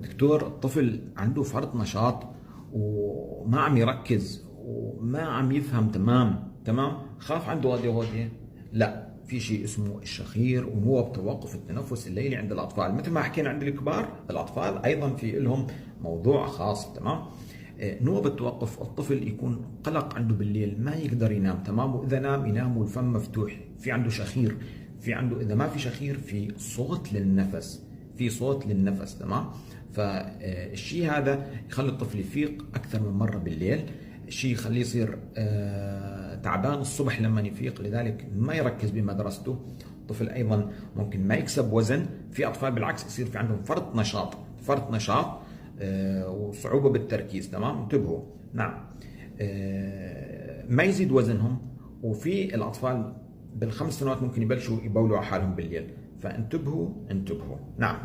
دكتور الطفل عنده فرط نشاط وما عم يركز وما عم يفهم تمام، خاف عنده ADHD. لا، في شيء اسمه الشخير ونوب توقف التنفس الليلي عند الاطفال، مثل ما حكينا عند الكبار، الاطفال ايضا في لهم موضوع خاص. تمام. نوبة توقف الطفل يكون قلق عنده بالليل، ما يقدر ينام. تمام. واذا نام ينام والفم مفتوح، في عنده شخير، في عنده، اذا ما في شخير في صوت للنفس، في صوت للنفس. تمام. فالشيء هذا يخلي الطفل يفيق اكثر من مره بالليل، الشيء يخليه يصير تعبان الصبح لما يفيق، لذلك ما يركز بمدرسته. الطفل ايضا ممكن ما يكسب وزن، في اطفال بالعكس يصير في عندهم فرط نشاط وصعوبه بالتركيز. تمام. انتبهوا. نعم. ما يزيد وزنهم، وفي الاطفال بال5 سنوات ممكن يبلشوا يبولوا على حالهم بالليل، فانتبهوا. نعم.